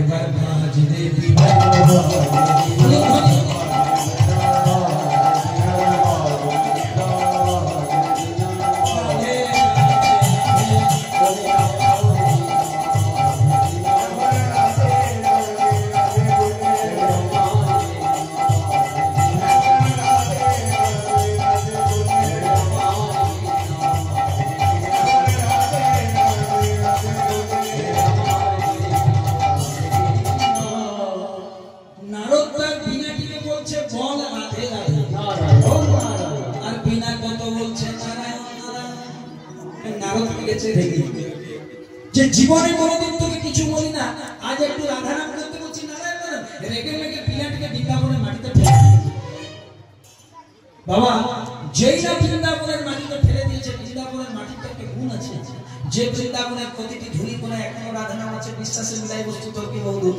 একবার বাজরে বিনা জীবনে কোনদিন তোকে কিছু বলি না, আজ একটু রাধা নাম করতে বলছি নারায়ণ নারায়ণ, রেগে রেগে বিনাটিকে বৃন্দাবনের মাটিতে ফেলে দিয়েছে। বাবা যেই না বৃন্দাবনের মাটিতে ফেলে দিয়েছে, বৃন্দাবনের মাটিতে একটা গুণ আছে, যে বৃন্দাবনের প্রতিটি ধুলি কোনায় এখনো রাধা নাম আছে, বিশ্বাসের বিদায় বস্তু তোর কি বন্ধু।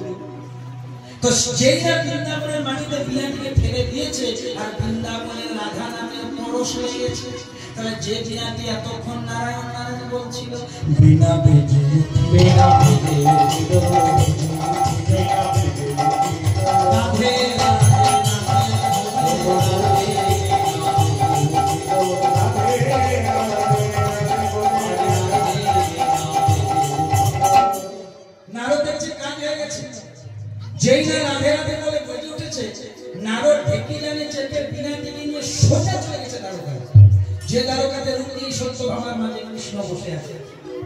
তো যেই না বৃন্দাবনের মাটিতে বিনাটিকে ফেলে দিয়েছে আর বৃন্দাবনের রাধা নামের পরশ লেগেছে, তাহলে যে বিনাটি এতক্ষণ নারায়ণ নারায়ণ বলছিল, বিনা বেজে বিনা বেজে রাধে নারদ দেখছে কাজ হয়ে গেছে। যেই না রাধে রাধে বলে গজে উঠেছে, নারদ ঢেকি জানে চেপে বিনাটিকে নিয়ে সোজা চলে গেছে দ্বারকায়। যে দ্বারকাতে রুক্মী সত্যভামার মাঝে কৃষ্ণ বসে আছে,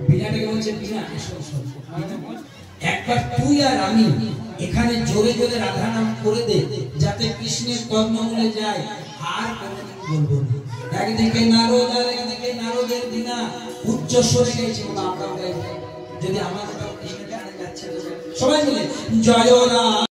বিনাটিকে বলছে বিনা একবার তুই আর আমি এখানে জোরে জোরে রাধা নাম করে দে, যাতে কৃষ্ণের কর্ণমূলে যায়, আর কোনোদিন বলবো না। একদিকে নারদ আর একদিকে নারদের বিনা উচ্চ স্বরে গেছে, আমরাও গাইব। যদি আমাদের কৃষ্ণকে আনে যাচ্ছে সবাই মিলে জয় রাম।